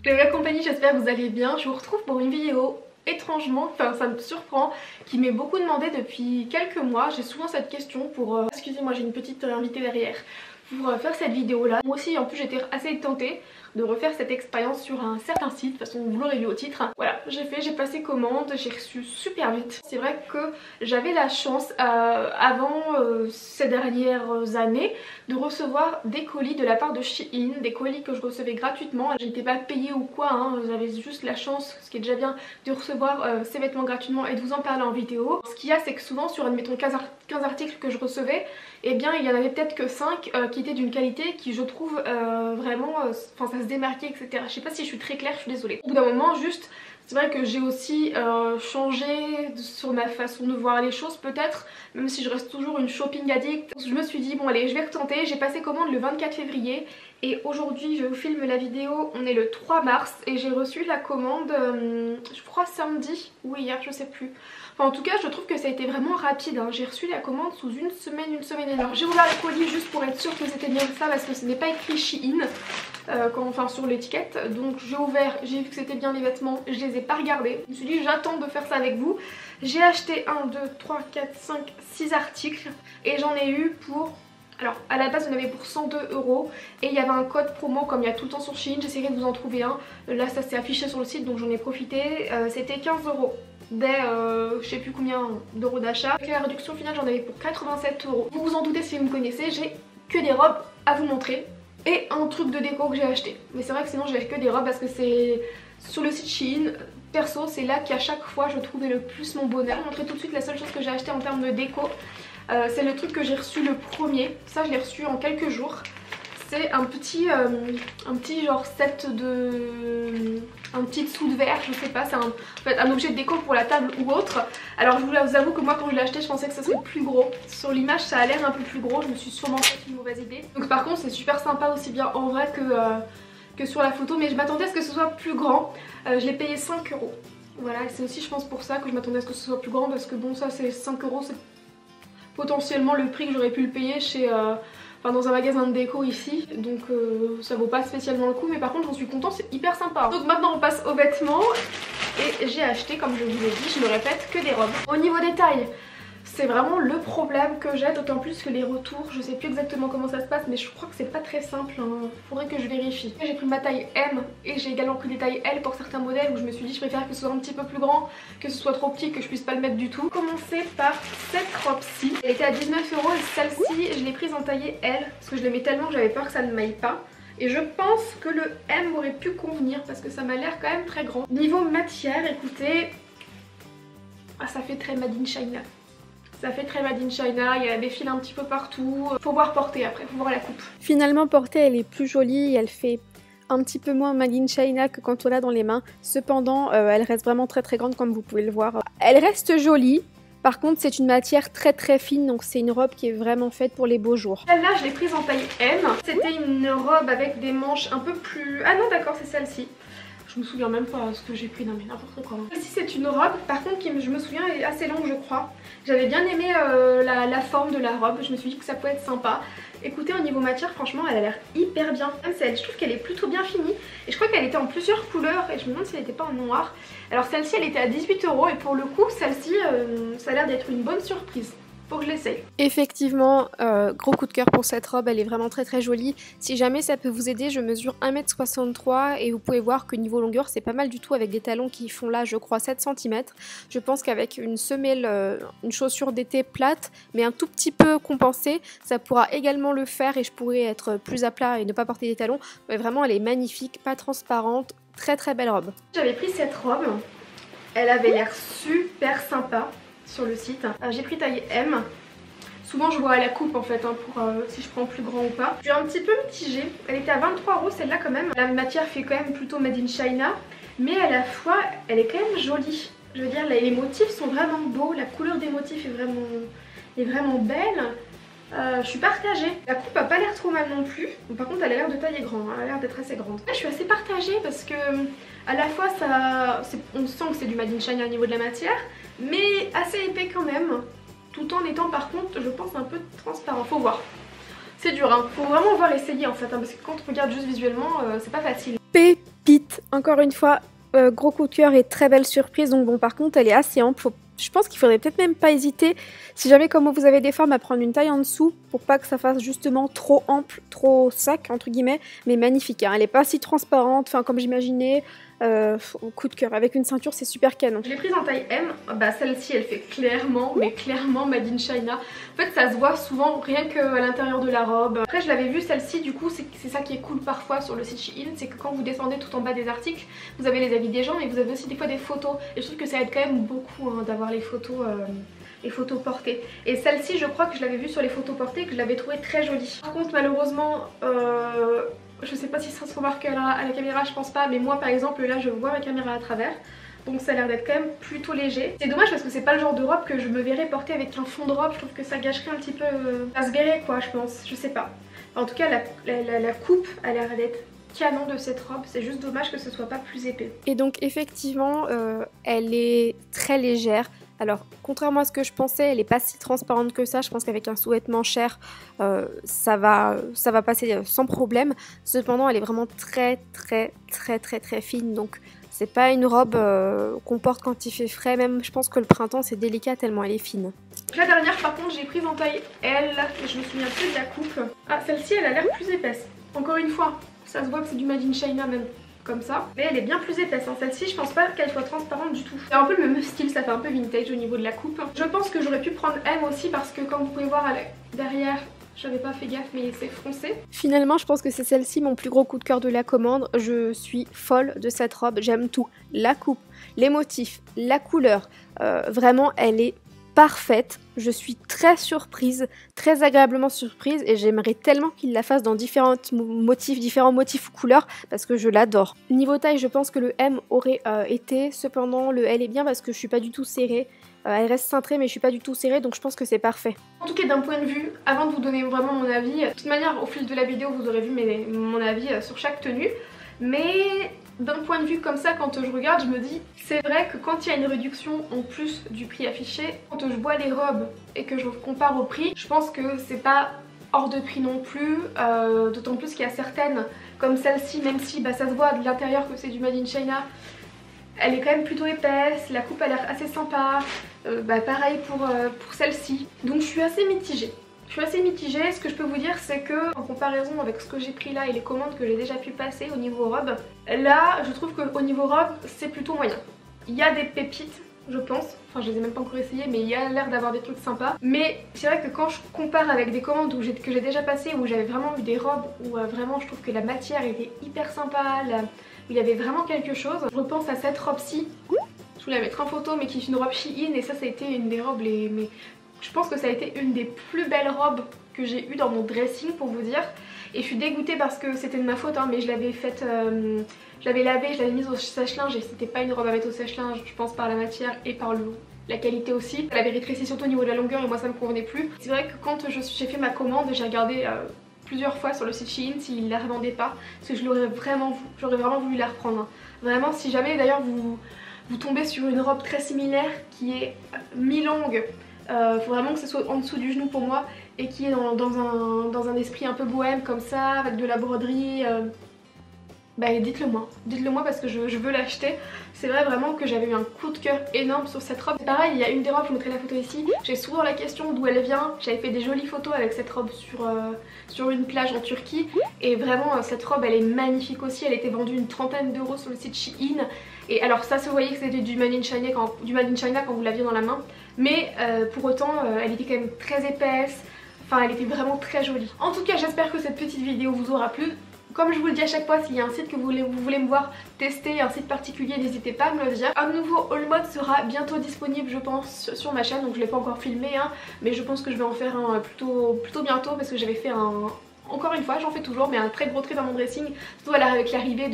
Les gars compagnie, j'espère que vous allez bien. Je vous retrouve pour une vidéo étrangement, enfin ça me surprend, qui m'est beaucoup demandé depuis quelques mois. J'ai souvent cette question pour... Excusez-moi, j'ai une petite invitée derrière. Pour faire cette vidéo là. Moi aussi en plus j'étais assez tentée de refaire cette expérience sur un certain site, de toute façon vous l'aurez vu au titre. Voilà, j'ai passé commande, j'ai reçu super vite. C'est vrai que j'avais la chance avant ces dernières années de recevoir des colis de la part de Shein, des colis que je recevais gratuitement. J'étais pas payée ou quoi, hein. J'avais juste la chance, ce qui est déjà bien, de recevoir ces vêtements gratuitement et de vous en parler en vidéo. Ce qu'il y a c'est que souvent sur admettons 15 articles que je recevais, eh bien il y en avait peut-être que 5 qui étaient d'une qualité qui je trouve vraiment, enfin ça se démarquait, etc. Je sais pas si je suis très claire, je suis désolée. Au bout d'un moment juste, c'est vrai que j'ai aussi changé sur ma façon de voir les choses peut-être, même si je reste toujours une shopping addict. Je me suis dit bon allez je vais retenter, j'ai passé commande le 24 février et aujourd'hui je vous filme la vidéo, on est le 3 mars et j'ai reçu la commande je crois samedi ou hier, je sais plus. Enfin, en tout cas je trouve que ça a été vraiment rapide, hein. J'ai reçu la commande sous une semaine et alors j'ai ouvert le colis juste pour être sûre que c'était bien ça parce que ce n'est pas écrit Shein enfin sur l'étiquette. Donc j'ai ouvert, j'ai vu que c'était bien les vêtements, je les ai pas regardés. Je me suis dit j'attends de faire ça avec vous. J'ai acheté 1, 2, 3, 4, 5, 6 articles et j'en ai eu pour... Alors à la base on avait pour 102 € et il y avait un code promo comme il y a tout le temps sur Shein, j'essaierai de vous en trouver un. Là ça s'est affiché sur le site donc j'en ai profité, c'était 15 € dès je sais plus combien d'euros d'achat. Avec la réduction finale j'en avais pour 87 €. Vous vous en doutez si vous me connaissez, j'ai que des robes à vous montrer et un truc de déco que j'ai acheté. Mais c'est vrai que sinon j'ai que des robes parce que c'est sur le site Shein. Perso c'est là qu'à chaque fois je trouvais le plus mon bonheur. Je vais vous montrer tout de suite la seule chose que j'ai acheté en termes de déco. C'est le truc que j'ai reçu le premier, ça je l'ai reçu en quelques jours. C'est un petit genre set de... un petit dessous de verre, je sais pas, c'est en fait, un objet de déco pour la table ou autre. Alors je vous avoue que moi quand je l'ai acheté je pensais que ça serait plus gros. Sur l'image ça a l'air un peu plus gros, je me suis sûrement fait une mauvaise idée. Donc par contre c'est super sympa aussi bien en vrai que sur la photo, mais je m'attendais à ce que ce soit plus grand. Je l'ai payé 5 €. Voilà, c'est aussi je pense pour ça que je m'attendais à ce que ce soit plus grand parce que bon ça c'est 5 €, c'est potentiellement le prix que j'aurais pu le payer chez... dans un magasin de déco ici, donc ça vaut pas spécialement le coup, mais par contre j'en suis contente, c'est hyper sympa. Donc maintenant on passe aux vêtements et j'ai acheté, comme je vous ai dit, je le répète, que des robes. Au niveau des tailles, c'est vraiment le problème que j'ai, d'autant plus que les retours, je sais plus exactement comment ça se passe, mais je crois que c'est pas très simple, hein. Faudrait que je vérifie. J'ai pris ma taille M et j'ai également pris des tailles L pour certains modèles où je me suis dit je préfère que ce soit un petit peu plus grand, que ce soit trop petit, que je puisse pas le mettre du tout. Commencer par cette robe-ci, elle était à 19 € et celle-ci je l'ai prise en taille L parce que je l'aimais tellement que j'avais peur que ça ne m'aille pas. Et je pense que le M aurait pu convenir parce que ça m'a l'air quand même très grand. Niveau matière, écoutez, ah, ça fait très Made in China. Ça fait très Made in China, il y a des fils un petit peu partout. Faut voir porter après, faut voir la coupe. Finalement portée elle est plus jolie, elle fait un petit peu moins Made in China que quand on l'a dans les mains. Cependant elle reste vraiment très grande comme vous pouvez le voir. Elle reste jolie. Par contre c'est une matière très fine, donc c'est une robe qui est vraiment faite pour les beaux jours. Celle-là je l'ai prise en taille M. C'était une robe avec des manches un peu plus... Ah non d'accord c'est celle-ci. Je me souviens même pas ce que j'ai pris, non mais n'importe quoi. Celle-ci c'est une robe, par contre qui, je me souviens, elle est assez longue je crois. J'avais bien aimé la forme de la robe, je me suis dit que ça pouvait être sympa. Écoutez au niveau matière franchement elle a l'air hyper bien. Même celle, je trouve qu'elle est plutôt bien finie. Et je crois qu'elle était en plusieurs couleurs et je me demande si elle n'était pas en noir. Alors celle-ci elle était à 18 € et pour le coup celle-ci ça a l'air d'être une bonne surprise. Faut que je l'essaye. Effectivement, gros coup de cœur pour cette robe, elle est vraiment très jolie. Si jamais ça peut vous aider, je mesure 1,63 m et vous pouvez voir que niveau longueur c'est pas mal du tout avec des talons qui font là je crois 7 cm. Je pense qu'avec une semelle, une chaussure d'été plate mais un tout petit peu compensée, ça pourra également le faire et je pourrais être plus à plat et ne pas porter des talons. Mais vraiment elle est magnifique, pas transparente, très belle robe. J'avais pris cette robe, elle avait l'air super sympa sur le site. J'ai pris taille M. Souvent je vois à la coupe en fait hein, pour si je prends plus grand ou pas. Je suis un petit peu mitigée. Elle était à 23 € celle-là quand même. La matière fait quand même plutôt Made in China, mais à la fois elle est quand même jolie. Je veux dire les motifs sont vraiment beaux, la couleur des motifs est vraiment belle. Je suis partagée. La coupe a pas l'air trop mal non plus. Par contre elle a l'air de taille grande, elle a l'air d'être assez grande. Là, je suis assez partagée parce que à la fois on sent que c'est du Made in China au niveau de la matière, mais assez épais quand même, tout en étant par contre je pense un peu transparent, faut voir. C'est dur, hein. Faut vraiment voir essayer en fait, hein, parce que quand on regarde juste visuellement, c'est pas facile. Pépite, encore une fois, gros coup de cœur et très belle surprise. Donc bon, par contre, elle est assez ample. Je pense qu'il faudrait peut-être même pas hésiter, si jamais comme vous avez des formes, à prendre une taille en dessous pour pas que ça fasse justement trop ample, trop sac entre guillemets, mais magnifique, hein. Elle est pas si transparente, enfin comme j'imaginais. Coup de cœur, avec une ceinture c'est super canon. Je l'ai prise en taille M, bah celle-ci elle fait clairement, mais clairement Made in China. En fait ça se voit souvent rien qu'à l'intérieur de la robe. Après je l'avais vue celle-ci, du coup c'est ça qui est cool parfois sur le site Shein, c'est que quand vous descendez tout en bas des articles, vous avez les avis des gens et vous avez aussi des fois des photos. Et je trouve que ça aide quand même beaucoup hein, d'avoir les photos portées. Et celle-ci je crois que je l'avais vue sur les photos portées et que je l'avais trouvée très jolie. Par contre malheureusement je sais pas si ça se remarque à la caméra, je pense pas, mais moi par exemple là je vois ma caméra à travers, donc ça a l'air d'être quand même plutôt léger. C'est dommage parce que c'est pas le genre de robe que je me verrais porter avec un fond de robe, je trouve que ça gâcherait un petit peu, ça se verrait quoi je pense, je sais pas. En tout cas la coupe a l'air d'être canon de cette robe, c'est juste dommage que ce soit pas plus épais. Et donc effectivement elle est très légère. Alors, contrairement à ce que je pensais, elle n'est pas si transparente que ça. Je pense qu'avec un sous-vêtement cher, ça va passer sans problème. Cependant, elle est vraiment très fine. Donc, c'est pas une robe qu'on porte quand il fait frais. Même, je pense que le printemps, c'est délicat tellement elle est fine. La dernière, par contre, j'ai prise en taille L. Et je me souviens plus de la coupe. Ah, celle-ci, elle a l'air plus épaisse. Encore une fois, ça se voit que c'est du Made in China même. Comme ça, mais elle est bien plus épaisse, hein. Celle-ci je pense pas qu'elle soit transparente du tout. C'est un peu le même style, ça fait un peu vintage au niveau de la coupe. Je pense que j'aurais pu prendre M aussi parce que comme vous pouvez voir derrière, j'avais pas fait gaffe mais c'est foncé. Finalement je pense que c'est celle-ci mon plus gros coup de cœur de la commande. Je suis folle de cette robe, j'aime tout. La coupe, les motifs, la couleur, vraiment elle est parfaite. Je suis très surprise, très agréablement surprise et j'aimerais tellement qu'il la fasse dans différents motifs ou couleurs parce que je l'adore. Niveau taille, je pense que le M aurait été, cependant le L est bien parce que je suis pas du tout serrée. Elle reste cintrée mais je suis pas du tout serrée donc je pense que c'est parfait. En tout cas d'un point de vue, avant de vous donner vraiment mon avis, de toute manière au fil de la vidéo vous aurez vu mon avis sur chaque tenue. Mais d'un point de vue comme ça, quand je regarde, je me dis c'est vrai que quand il y a une réduction en plus du prix affiché, quand je vois les robes et que je compare au prix, je pense que c'est pas hors de prix non plus, d'autant plus qu'il y a certaines comme celle-ci, même si bah, ça se voit de l'intérieur que c'est du Made in China, elle est quand même plutôt épaisse, la coupe a l'air assez sympa, bah, pareil pour celle-ci, donc je suis assez mitigée. Ce que je peux vous dire c'est que en comparaison avec ce que j'ai pris là et les commandes que j'ai déjà pu passer au niveau robe, là je trouve qu'au niveau robe c'est plutôt moyen. Il y a des pépites je pense, enfin je les ai même pas encore essayées mais il y a l'air d'avoir des trucs sympas. Mais c'est vrai que quand je compare avec des commandes que j'ai déjà passées où j'avais vraiment eu des robes où vraiment je trouve que la matière était hyper sympa, où il y avait vraiment quelque chose. Je repense à cette robe-ci, je voulais la mettre en photo mais qui est une robe Shein et ça a été une des robes je pense que ça a été une des plus belles robes que j'ai eues dans mon dressing pour vous dire. Et je suis dégoûtée parce que c'était de ma faute hein, mais je l'avais faite, je l'avais lavée, je l'avais mise au sèche-linge et c'était pas une robe à mettre au sèche-linge, je pense par la matière et par la qualité aussi. Elle avait rétréci surtout au niveau de la longueur et moi ça me convenait plus. C'est vrai que quand j'ai fait ma commande, j'ai regardé plusieurs fois sur le site Shein s'ils la revendaient pas parce que j'aurais vraiment voulu la reprendre. Hein. Vraiment si jamais d'ailleurs vous tombez sur une robe très similaire qui est mi-longue, faut vraiment que ce soit en dessous du genou pour moi et qui est dans un esprit un peu bohème comme ça avec de la broderie, bah dites-le moi parce que je veux l'acheter. C'est vrai vraiment que j'avais eu un coup de cœur énorme sur cette robe. Pareil, il y a une des robes, je vous mettrai la photo ici, j'ai souvent la question d'où elle vient. J'avais fait des jolies photos avec cette robe sur une plage en Turquie et vraiment cette robe elle est magnifique aussi. Elle était vendue une trentaine d'euros sur le site Shein. Et alors ça se voyait que c'était du Made in China quand vous l'aviez dans la main. Mais pour autant elle était quand même très épaisse. Enfin elle était vraiment très jolie. En tout cas j'espère que cette petite vidéo vous aura plu. Comme je vous le dis à chaque fois, s'il y a un site que vous voulez me voir tester, un site particulier, n'hésitez pas à me le dire. Un nouveau haul mode sera bientôt disponible je pense sur ma chaîne, donc je ne l'ai pas encore filmé hein, mais je pense que je vais en faire un plutôt bientôt parce que j'avais fait encore une fois, j'en fais toujours, mais un très gros tri dans mon dressing, surtout avec l'arrivée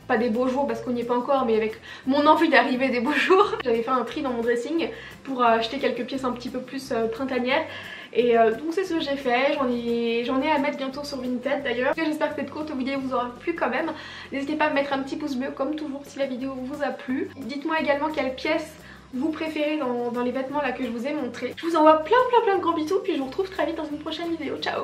pas des beaux jours parce qu'on n'y est pas encore, mais avec mon envie d'arriver des beaux jours. J'avais fait un tri dans mon dressing pour acheter quelques pièces un petit peu plus printanières. Et donc c'est ce que j'ai fait, j'en ai à mettre bientôt sur Vinted d'ailleurs. J'espère que cette courte vidéo vous aura plu quand même. N'hésitez pas à mettre un petit pouce bleu comme toujours si la vidéo vous a plu. Dites-moi également quelle pièce vous préférez dans les vêtements là que je vous ai montré. Je vous envoie plein de gros bisous puis je vous retrouve très vite dans une prochaine vidéo. Ciao!